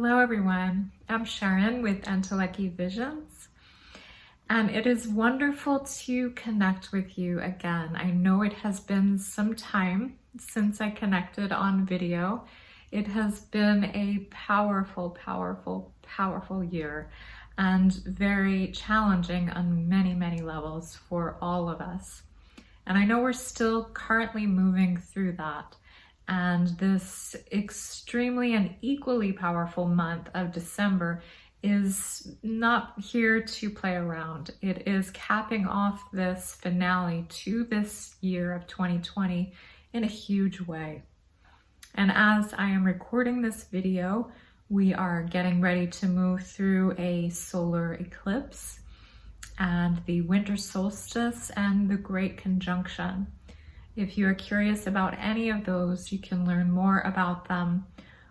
Hello everyone, I'm Sharon with Entelechy Visions, and it is wonderful to connect with you again. I know it has been some time since I connected on video. It has been a powerful year and very challenging on many levels for all of us. And I know we're still currently moving through that. And this extremely and equally powerful month of December is not here to play around. It is capping off this finale to this year of 2020 in a huge way. And as I am recording this video, we are getting ready to move through a solar eclipse and the winter solstice and the Great Conjunction. If you are curious about any of those, you can learn more about them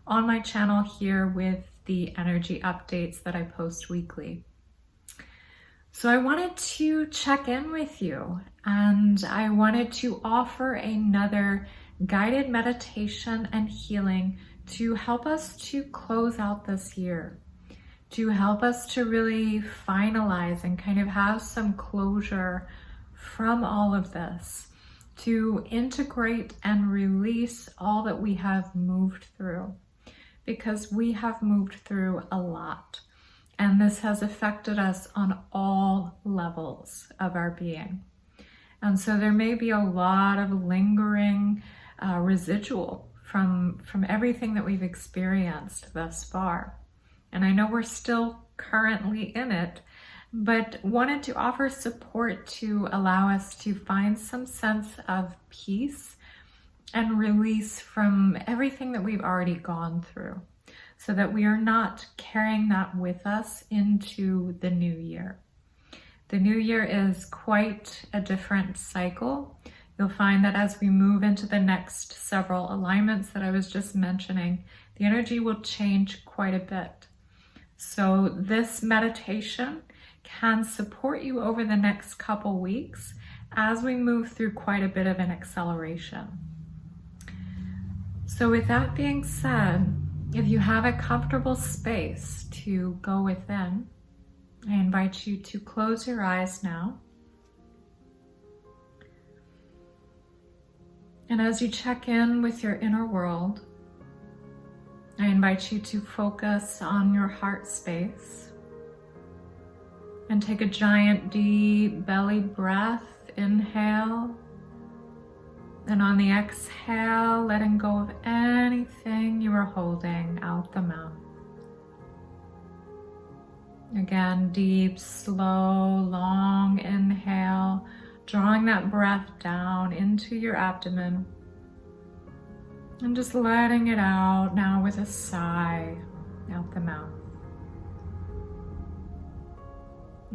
on my channel here with the energy updates that I post weekly. So I wanted to check in with you, and I wanted to offer another guided meditation and healing to help us to close out this year, to help us to really finalize and kind of have some closure from all of this, to integrate and release all that we have moved through, because we have moved through a lot, and this has affected us on all levels of our being. And so there may be a lot of lingering residual from everything that we've experienced thus far. And I know we're still currently in it, but wanted to offer support to allow us to find some sense of peace and release from everything that we've already gone through, so that we are not carrying that with us into the new year. The new year is quite a different cycle. You'll find that as we move into the next several alignments that I was just mentioning, the energy will change quite a bit. So this meditation can support you over the next couple weeks as we move through quite a bit of an acceleration. So with that being said, if you have a comfortable space to go within, I invite you to close your eyes now. And as you check in with your inner world, I invite you to focus on your heart space. And take a giant deep belly breath, inhale. And on the exhale, letting go of anything you are holding out the mouth. Again, deep, slow, long inhale, drawing that breath down into your abdomen. And just letting it out now with a sigh out the mouth.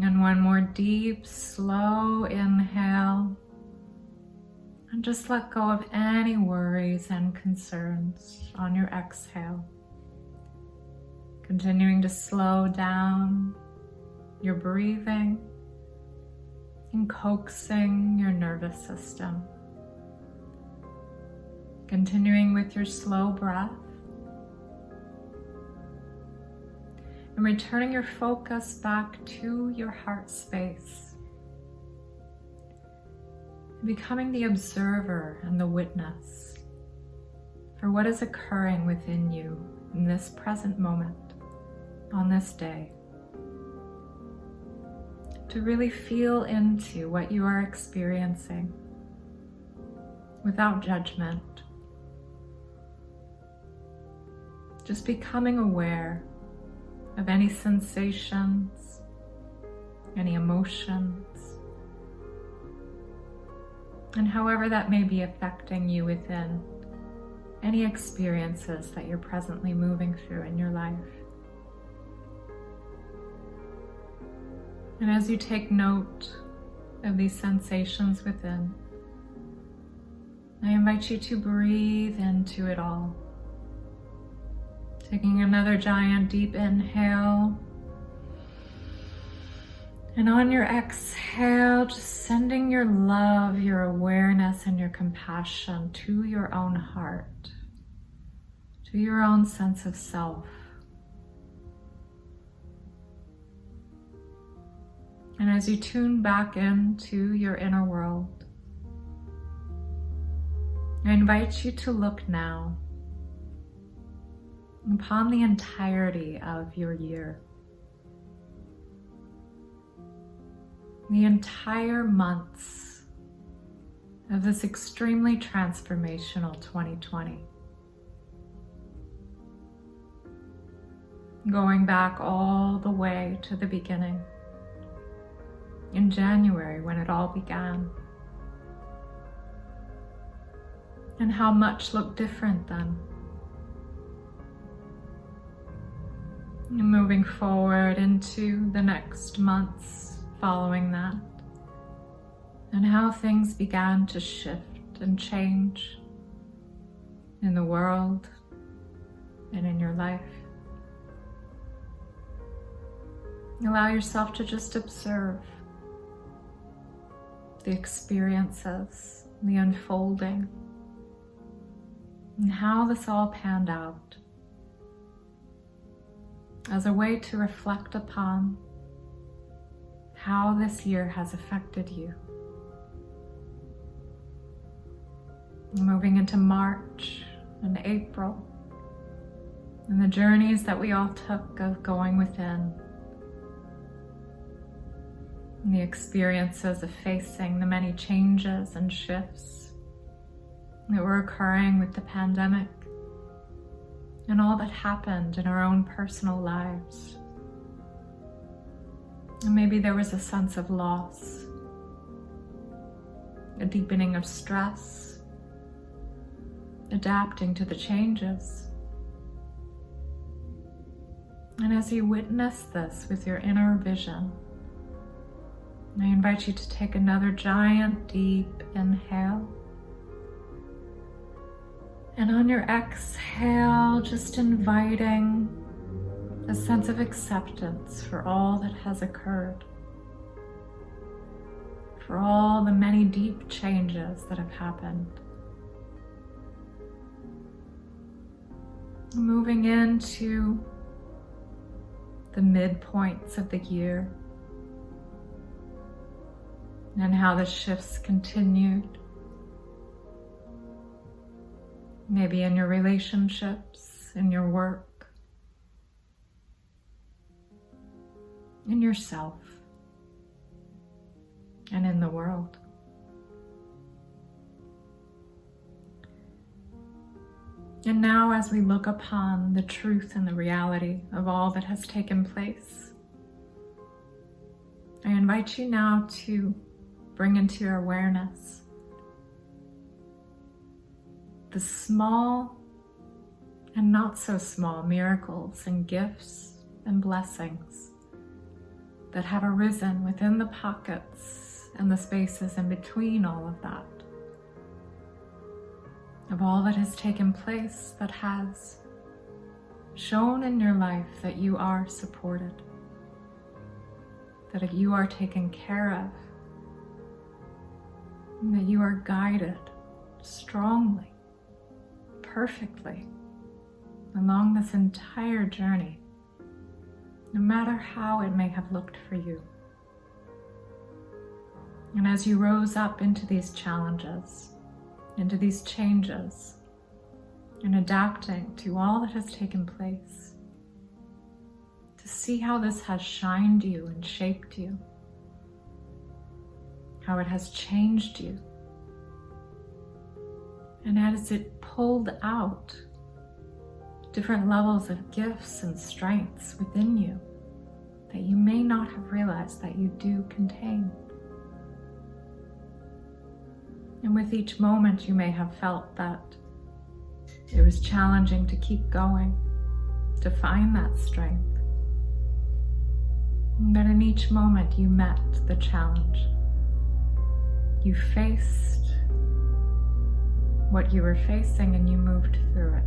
And one more deep, slow inhale. And just let go of any worries and concerns on your exhale. Continuing to slow down your breathing and coaxing your nervous system. Continuing with your slow breath. And returning your focus back to your heart space. Becoming the observer and the witness for what is occurring within you in this present moment, on this day. To really feel into what you are experiencing without judgment. Just becoming aware of any sensations, any emotions, and however that may be affecting you within any experiences that you're presently moving through in your life. And as you take note of these sensations within, I invite you to breathe into it all. Taking another giant deep inhale. And on your exhale, just sending your love, your awareness, and your compassion to your own heart, to your own sense of self, And as you tune back into your inner world, I invite you to look now upon the entirety of your year. The entire months of this extremely transformational 2020. Going back all the way to the beginning, in January when it all began. And how much looked different then. And moving forward into the next months following that, and how things began to shift and change in the world and in your life. Allow yourself to just observe the experiences, the unfolding, and how this all panned out as a way to reflect upon how this year has affected you. Moving into March and April, and the journeys that we all took of going within, and the experiences of facing the many changes and shifts that were occurring with the pandemic and all that happened in our own personal lives. And maybe there was a sense of loss, a deepening of stress, adapting to the changes. And as you witness this with your inner vision, I invite you to take another giant deep inhale. And on your exhale, just inviting a sense of acceptance for all that has occurred, for all the many deep changes that have happened. Moving into the midpoints of the year, and how the shifts continued. Maybe in your relationships, in your work, in yourself, and in the world. And now, as we look upon the truth and the reality of all that has taken place, I invite you now to bring into your awareness the small and not so small miracles and gifts and blessings that have arisen within the pockets and the spaces in between all of that, of all that has taken place that has shown in your life that you are supported, that you are taken care of, and that you are guided strongly, perfectly along this entire journey, no matter how it may have looked for you. And as you rose up into these challenges, into these changes, and adapting to all that has taken place, to see how this has shined you and shaped you, how it has changed you, and as it pulled out different levels of gifts and strengths within you that you may not have realized that you do contain. And with each moment you may have felt that it was challenging to keep going, to find that strength. But in each moment you met the challenge. You faced what you were facing and you moved through it.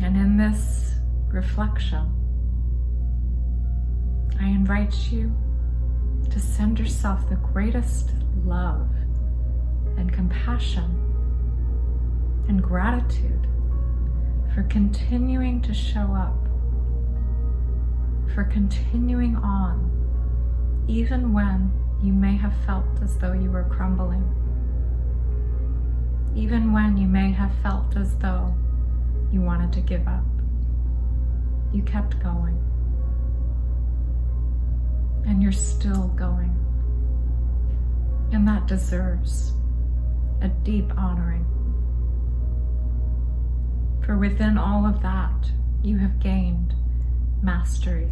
And in this reflection, I invite you to send yourself the greatest love and compassion and gratitude for continuing to show up, for continuing on, even when you may have felt as though you were crumbling, even when you may have felt as though you wanted to give up. You kept going, and you're still going, and that deserves a deep honoring. For within all of that, you have gained mastery.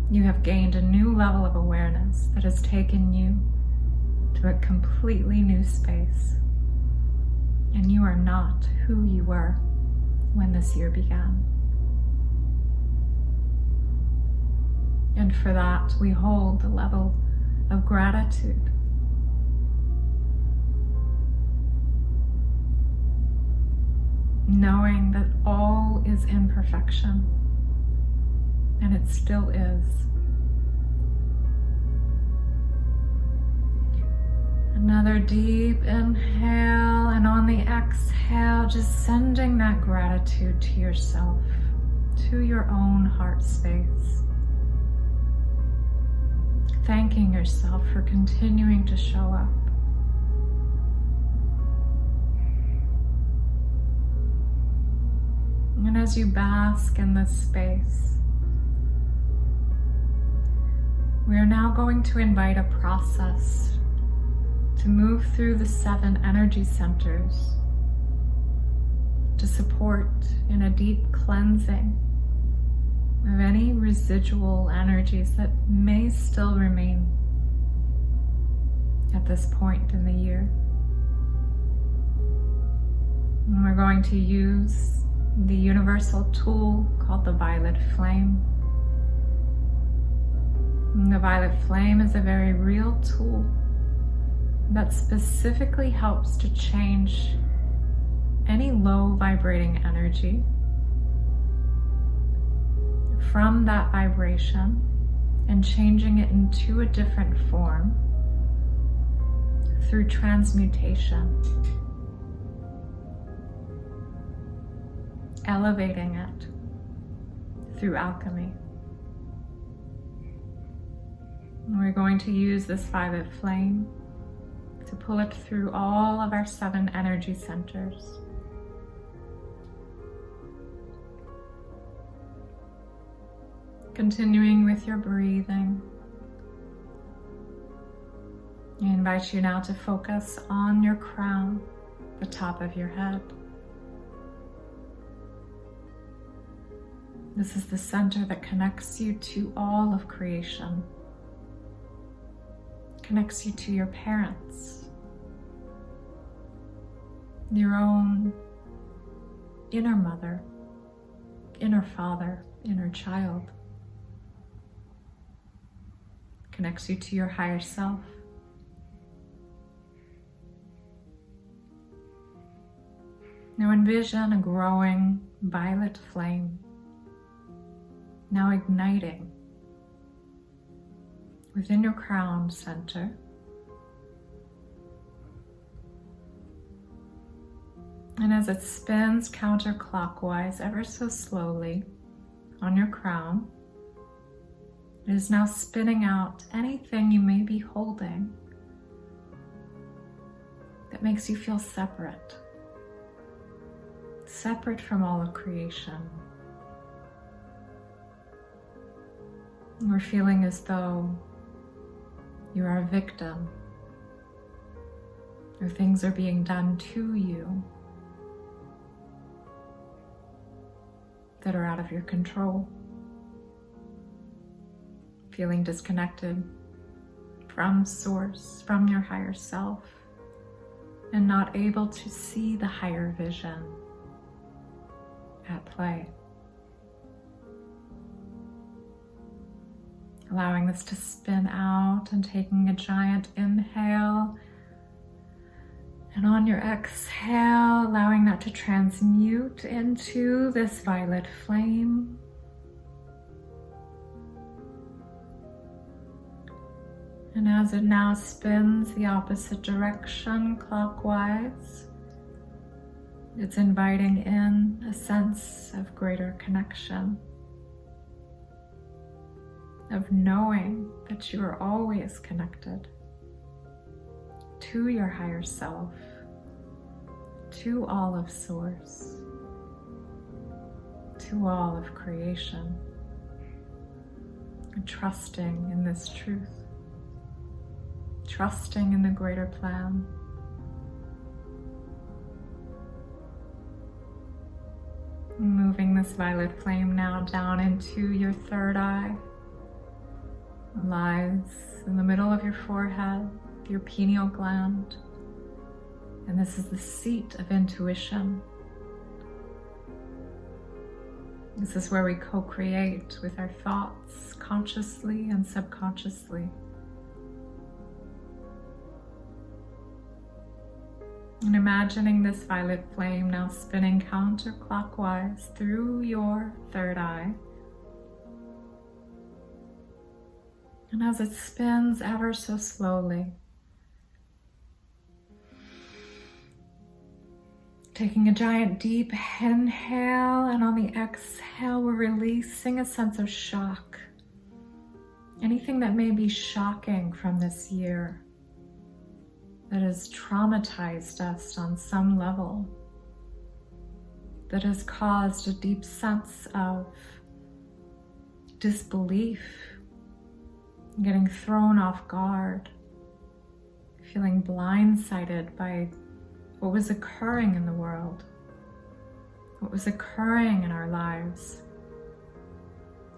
You have gained a new level of awareness that has taken you to a completely new space. And you are not who you were when this year began. And for that, we hold a level of gratitude. Knowing that all is imperfection, and it still is. Another deep inhale, and on the exhale, just sending that gratitude to yourself, to your own heart space. Thanking yourself for continuing to show up. And as you bask in this space, we are now going to invite a process to move through the 7 energy centers to support in a deep cleansing of any residual energies that may still remain at this point in the year. And we're going to use the universal tool called the violet flame. And the violet flame is a very real tool that specifically helps to change any low vibrating energy from that vibration and changing it into a different form through transmutation, elevating it through alchemy. And we're going to use this violet flame to pull it through all of our 7 energy centers. Continuing with your breathing, I invite you now to focus on your crown, the top of your head. This is the center that connects you to all of creation, connects you to your parents, your own inner mother, inner father, inner child. Connects you to your higher self. Now envision a growing violet flame, now igniting within your crown center. And as it spins counterclockwise ever so slowly on your crown, it is now spinning out anything you may be holding that makes you feel separate from all of creation. We're feeling as though you are a victim, or things are being done to you that are out of your control. Feeling disconnected from source, from your higher self, and not able to see the higher vision at play. Allowing this to spin out and taking a giant inhale. And on your exhale, allowing that to transmute into this violet flame. And as it now spins the opposite direction, clockwise, it's inviting in a sense of greater connection of knowing that you are always connected to your higher self, to all of Source, to all of creation, and trusting in this truth, trusting in the greater plan. Moving this violet flame now down into your third eye. It lies in the middle of your forehead, your pineal gland. And this is the seat of intuition. This is where we co-create with our thoughts, consciously and subconsciously. And imagining this violet flame now spinning counterclockwise through your third eye. And as it spins ever so slowly, taking a giant deep inhale, and on the exhale, we're releasing a sense of shock. Anything that may be shocking from this year, that has traumatized us on some level, that has caused a deep sense of disbelief, getting thrown off guard, feeling blindsided by what was occurring in the world, what was occurring in our lives,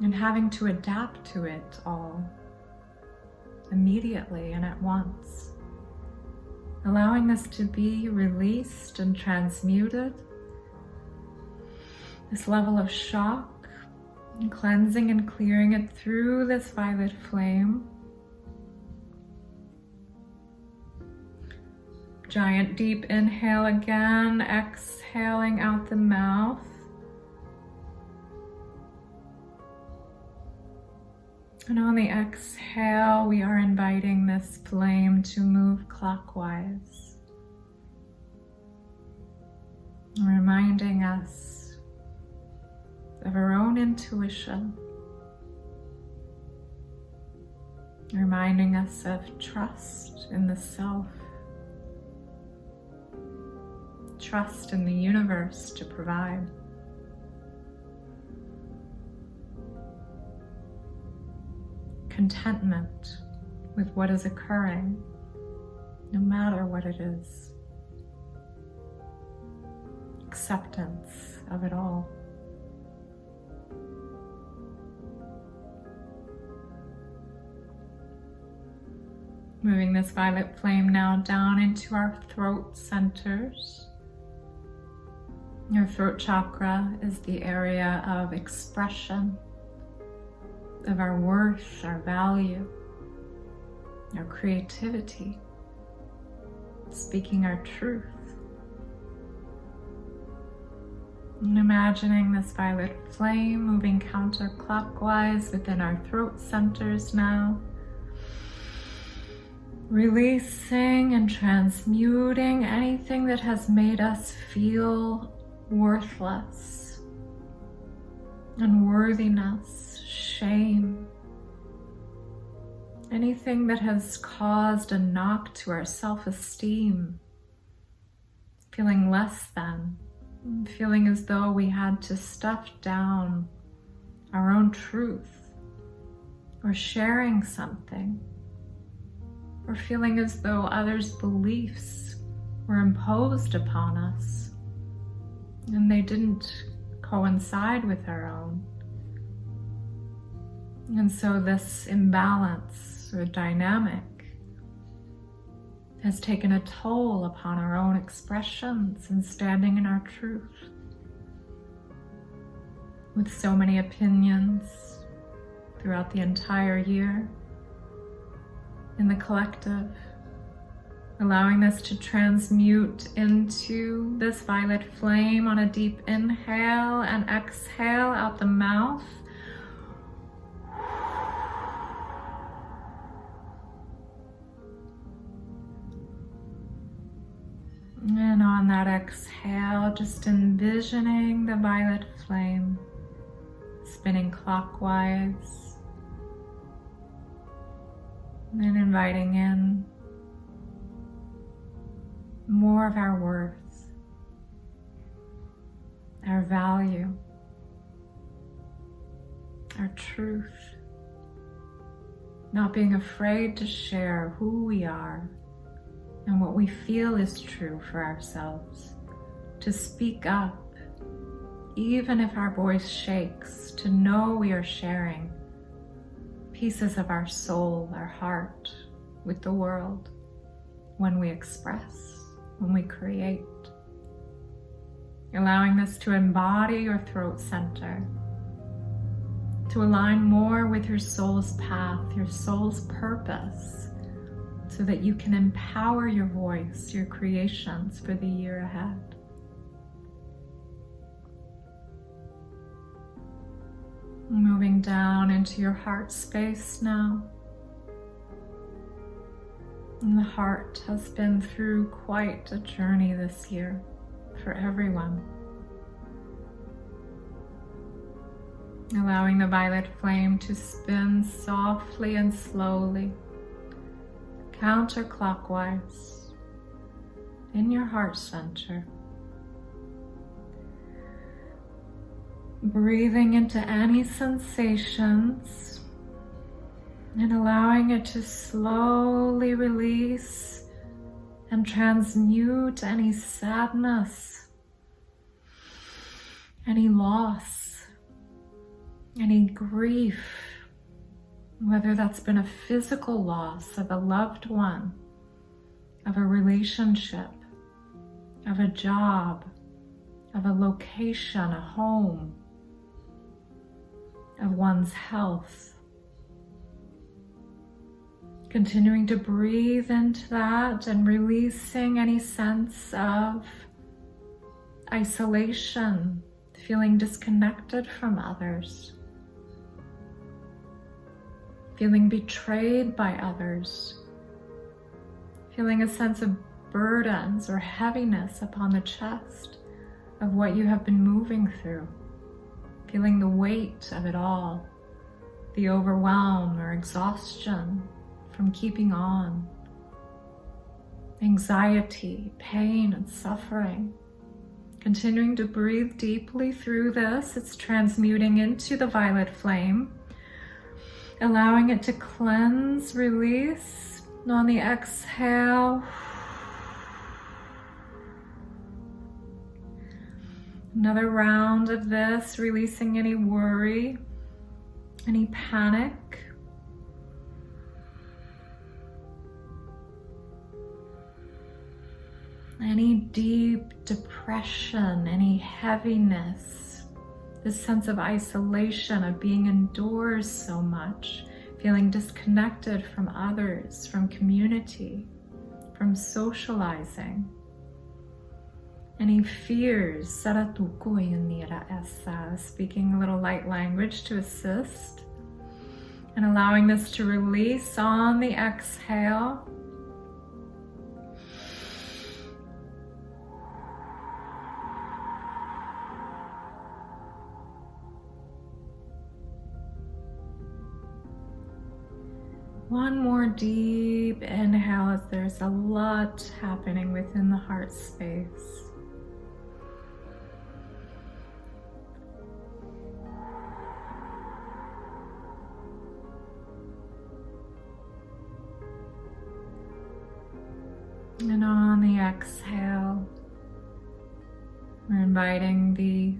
and having to adapt to it all immediately and at once. Allowing this to be released and transmuted, this level of shock, and cleansing and clearing it through this violet flame. Giant deep inhale again, exhaling out the mouth. And on the exhale, we are inviting this flame to move clockwise, reminding us of our own intuition, reminding us of trust in the self, trust in the universe to provide. Contentment with what is occurring, no matter what it is. Acceptance of it all. Moving this violet flame now down into our throat centers. Your throat chakra is the area of expression, of our worth, our value, our creativity, speaking our truth. And imagining this violet flame moving counterclockwise within our throat centers now, releasing and transmuting anything that has made us feel worthless, unworthiness, shame, anything that has caused a knock to our self-esteem, feeling less than, feeling as though we had to stuff down our own truth, or sharing something, or feeling as though others' beliefs were imposed upon us and they didn't coincide with our own. And so this imbalance or dynamic has taken a toll upon our own expressions and standing in our truth. With so many opinions throughout the entire year, in the collective, allowing this to transmute into this violet flame on a deep inhale and exhale out the mouth. And on that exhale, just envisioning the violet flame spinning clockwise inviting in more of our worth, our value, our truth, not being afraid to share who we are and what we feel is true for ourselves, to speak up, even if our voice shakes, to know we are sharing pieces of our soul, our heart with the world when we express, when we create. Allowing this to embody your throat center, to align more with your soul's path, your soul's purpose, so that you can empower your voice, your creations for the year ahead. Moving down into your heart space now. And the heart has been through quite a journey this year for everyone. Allowing the violet flame to spin softly and slowly, counterclockwise, in your heart center. Breathing into any sensations and allowing it to slowly release and transmute any sadness, any loss, any grief, whether that's been a physical loss of a loved one, of a relationship, of a job, of a location, a home, of one's health. Continuing to breathe into that and releasing any sense of isolation, feeling disconnected from others, feeling betrayed by others, feeling a sense of burdens or heaviness upon the chest of what you have been moving through, feeling the weight of it all, the overwhelm or exhaustion from keeping on, anxiety, pain, and suffering. Continuing to breathe deeply through this, it's transmuting into the violet flame, allowing it to cleanse, release. And on the exhale, another round of this, releasing any worry, any panic. Any deep depression, any heaviness, this sense of isolation, of being indoors so much, feeling disconnected from others, from community, from socializing. Any fears, speaking a little light language to assist, and allowing this to release on the exhale. One more deep inhale as there's a lot happening within the heart space. And on the exhale, we're inviting the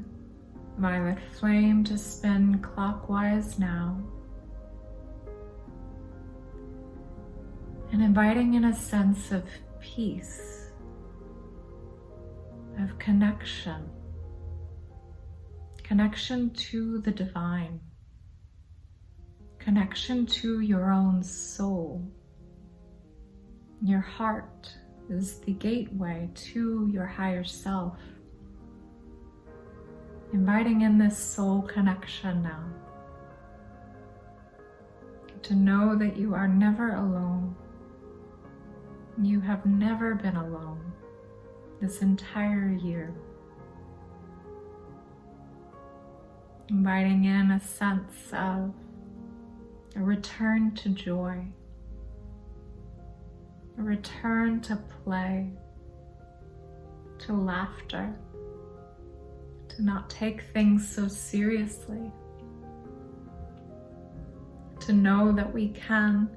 violet flame to spin clockwise now. And inviting in a sense of peace, of connection to the divine, connection to your own soul. Your heart is the gateway to your higher self. Inviting in this soul connection now, to know that you are never alone. You have never been alone this entire year. Inviting in a sense of a return to joy, a return to play, to laughter, to not take things so seriously, to know that we can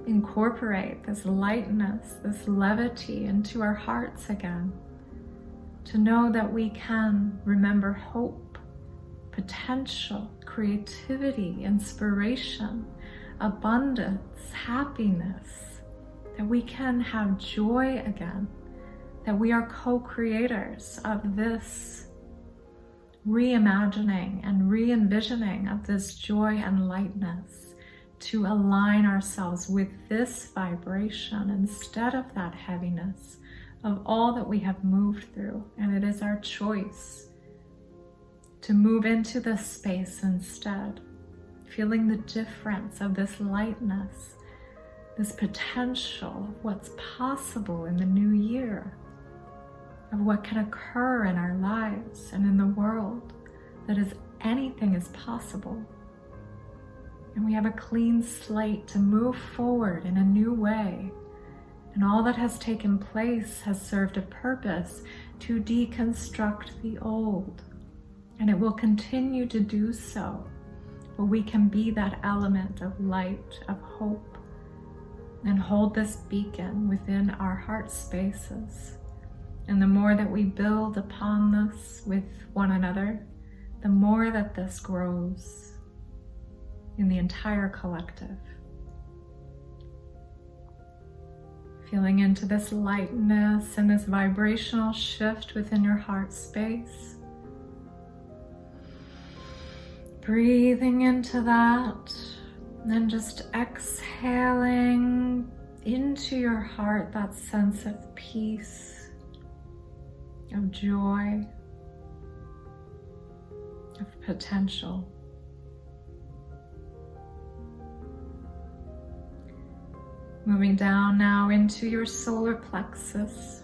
incorporate this lightness, this levity into our hearts again, to know that we can remember hope, potential, creativity, inspiration, abundance, happiness, that we can have joy again, that we are co-creators of this reimagining and re-envisioning of this joy and lightness, to align ourselves with this vibration instead of that heaviness of all that we have moved through. And it is our choice to move into this space instead, feeling the difference of this lightness, this potential of what's possible in the new year, of what can occur in our lives and in the world, that is anything is possible. And we have a clean slate to move forward in a new way. And all that has taken place has served a purpose to deconstruct the old. And it will continue to do so. But we can be that element of light, of hope, and hold this beacon within our heart spaces. And the more that we build upon this with one another, the more that this grows in the entire collective. Feeling into this lightness and this vibrational shift within your heart space. Breathing into that, and then just exhaling into your heart that sense of peace, of joy, of potential. Moving down now into your solar plexus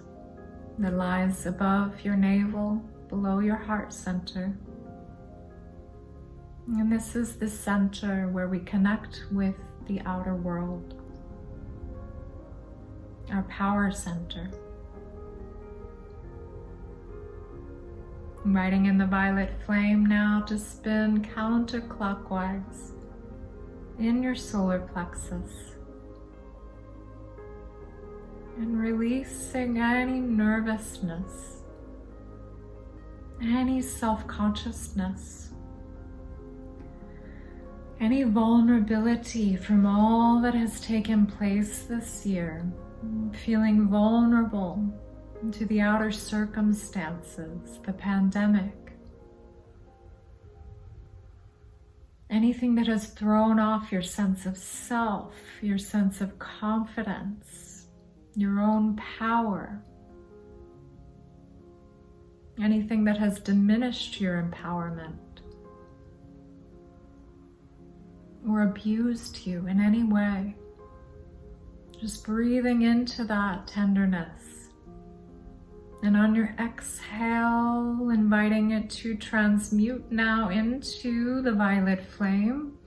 that lies above your navel, below your heart center. And this is the center where we connect with the outer world, our power center. Inviting in the violet flame now to spin counterclockwise in your solar plexus. And releasing any nervousness, any self-consciousness, any vulnerability from all that has taken place this year, feeling vulnerable to the outer circumstances, the pandemic, anything that has thrown off your sense of self, your sense of confidence, your own power, anything that has diminished your empowerment or abused you in any way. Just breathing into that tenderness. And on your exhale, inviting it to transmute now into the violet flame.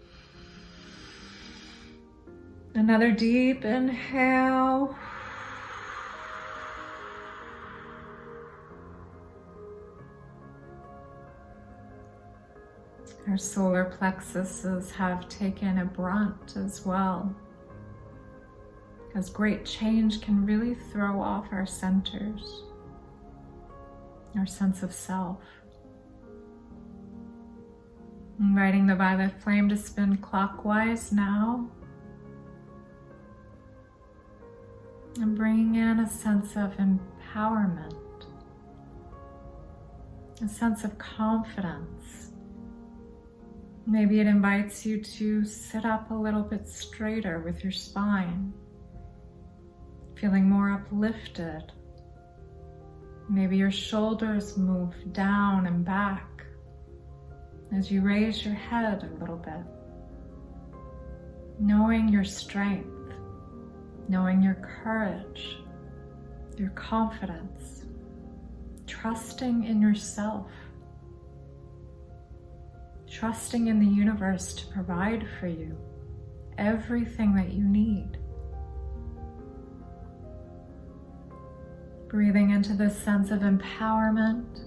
Another deep inhale. Our solar plexuses have taken a brunt as well, as great change can really throw off our centers, our sense of self. Inviting the violet flame to spin clockwise now, and bringing in a sense of empowerment, a sense of confidence. Maybe it invites you to sit up a little bit straighter with your spine, feeling more uplifted. Maybe your shoulders move down and back as you raise your head a little bit. Knowing your strength, knowing your courage, your confidence, trusting in yourself. Trusting in the universe to provide for you everything that you need. Breathing into this sense of empowerment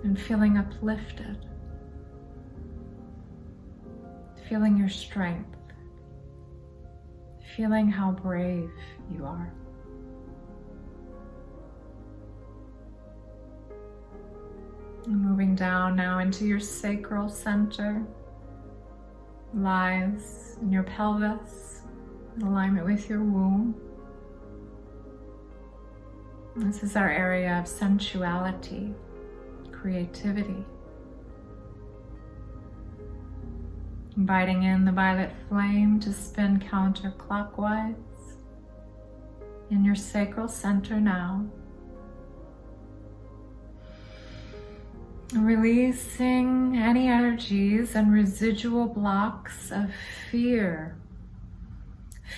and feeling uplifted. Feeling your strength. Feeling how brave you are. And moving down now into your sacral center. Lies in your pelvis, in alignment with your womb. This is our area of sensuality, creativity. Inviting in the violet flame to spin counterclockwise in your sacral center now. Releasing any energies and residual blocks of fear.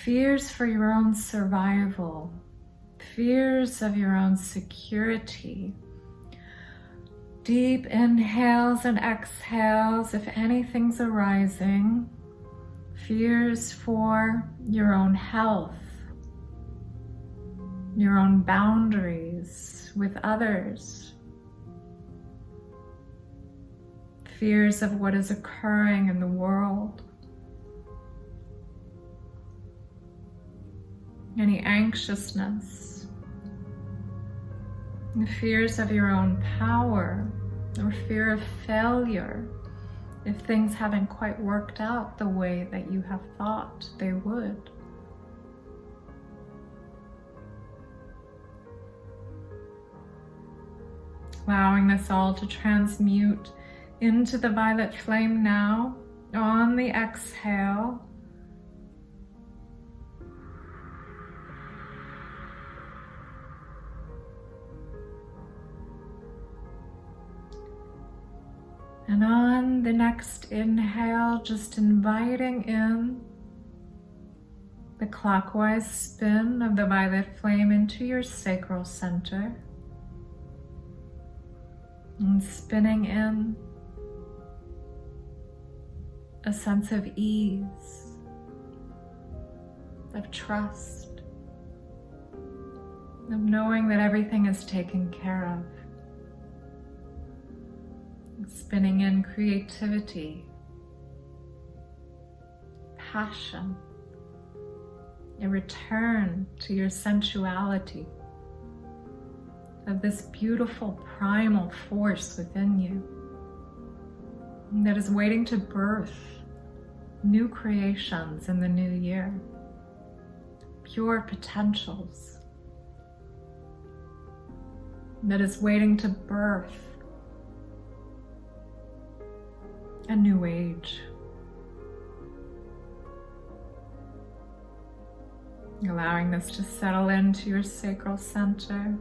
Fears for your own survival. Fears of your own security. Deep inhales and exhales if anything's arising. Fears for your own health. Your own boundaries with others. Fears of what is occurring in the world. Any anxiousness. The fears of your own power or fear of failure if things haven't quite worked out the way that you have thought they would. Allowing this all to transmute into the violet flame now. On the exhale, and on the next inhale, just inviting in the clockwise spin of the violet flame into your sacral center, and spinning in a sense of ease, of trust, of knowing that everything is taken care of. Spinning in creativity, passion, a return to your sensuality, of this beautiful primal force within you that is waiting to birth new creations in the new year, pure potentials, that is waiting to birth a new age. Allowing this to settle into your sacral center,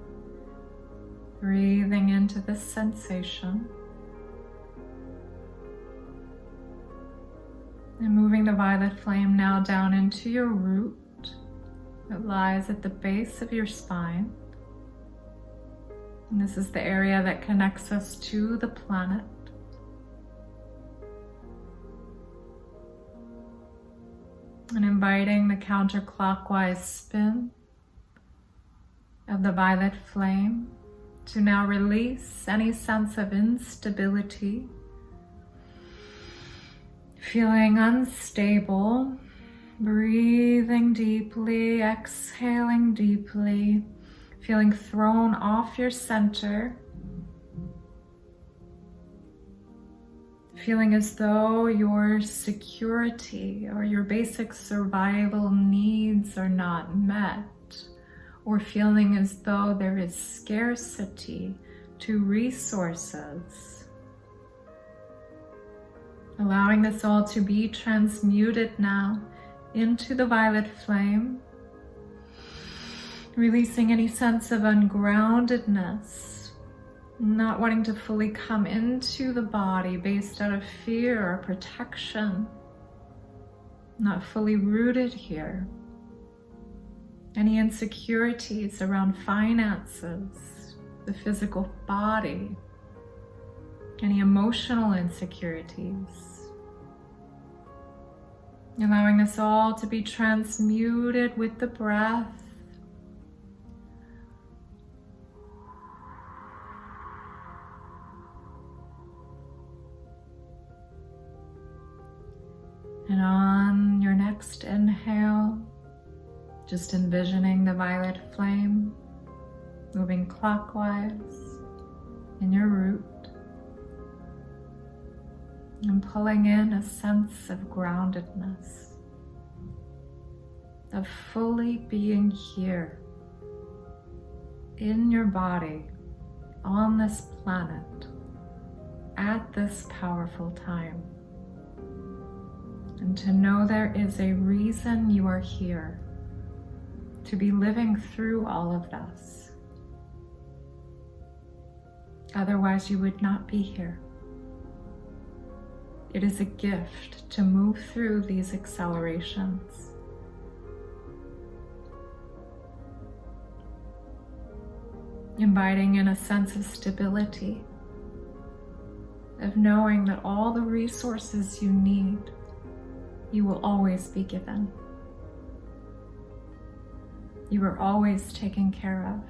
breathing into this sensation. And moving the violet flame now down into your root that lies at the base of your spine. And this is the area that connects us to the planet. And inviting the counterclockwise spin of the violet flame to now release any sense of instability, feeling unstable, breathing deeply, exhaling deeply, feeling thrown off your center, feeling as though your security or your basic survival needs are not met, or feeling as though there is scarcity to resources. Allowing this all to be transmuted now into the violet flame, releasing any sense of ungroundedness, not wanting to fully come into the body based out of fear or protection, not fully rooted here. Any insecurities around finances, the physical body, any emotional insecurities. Allowing this all to be transmuted with the breath, And on your next inhale, just envisioning the violet flame moving clockwise in your root and pulling in a sense of groundedness, of fully being here in your body on this planet at this powerful time. And to know there is a reason you are here, to be living through all of this. Otherwise, you would not be here. It is a gift to move through these accelerations. Inviting in a sense of stability, of knowing that all the resources you need, you will always be given. You are always taken care of.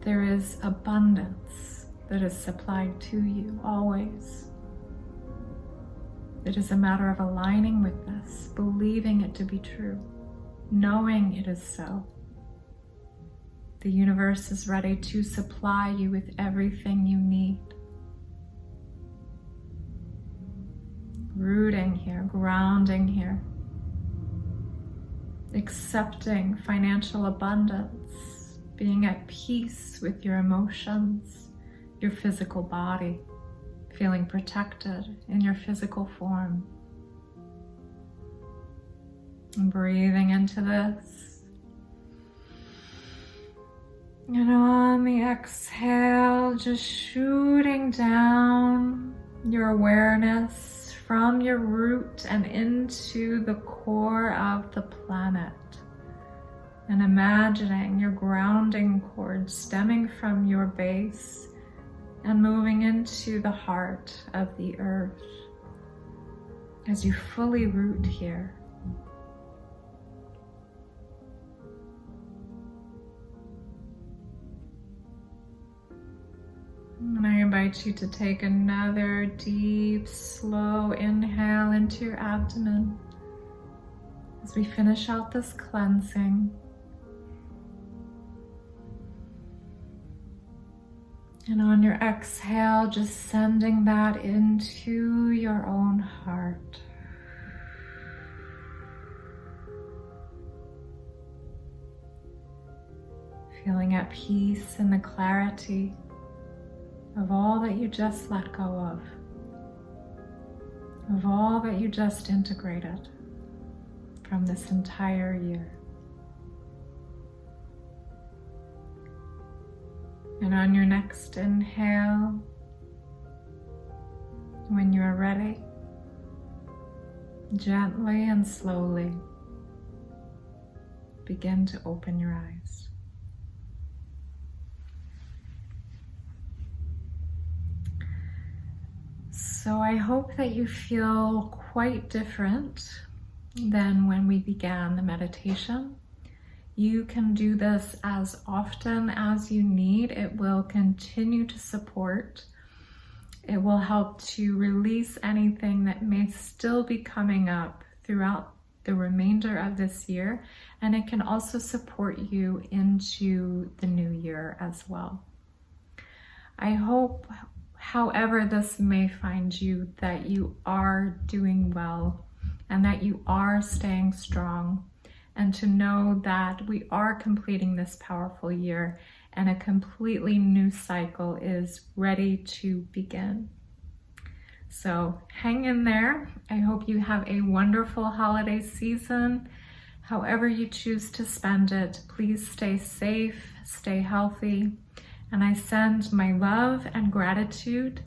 There is abundance that is supplied to you always. It is a matter of aligning with this, believing it to be true, knowing it is so. The universe is ready to supply you with everything you need. Rooting here, grounding here, accepting financial abundance, being at peace with your emotions, your physical body, feeling protected in your physical form. And breathing into this. And on the exhale, just shooting down your awareness from your root and into the core of the planet. And imagining your grounding cord stemming from your base and moving into the heart of the earth as you fully root here. And I invite you to take another deep, slow inhale into your abdomen as we finish out this cleansing. And on your exhale, just sending that into your own heart. Feeling at peace in the clarity of all that you just let go of all that you just integrated from this entire year. And on your next inhale, when you are ready, gently and slowly begin to open your eyes. So I hope that you feel quite different than when we began the meditation. You can do this as often as you need. It will continue to support. It will help to release anything that may still be coming up throughout the remainder of this year. And it can also support you into the new year as well. I hope, however this may find you, that you are doing well and that you are staying strong, and to know that we are completing this powerful year and a completely new cycle is ready to begin. So hang in there. I hope you have a wonderful holiday season. However you choose to spend it, please stay safe, stay healthy. And I send my love and gratitude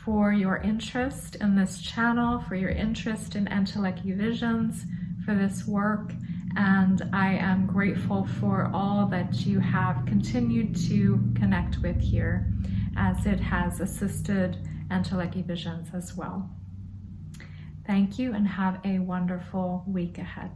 for your interest in this channel, for your interest in Entelechy Visions, for this work. And I am grateful for all that you have continued to connect with here, as it has assisted Entelechy Visions as well. Thank you and have a wonderful week ahead.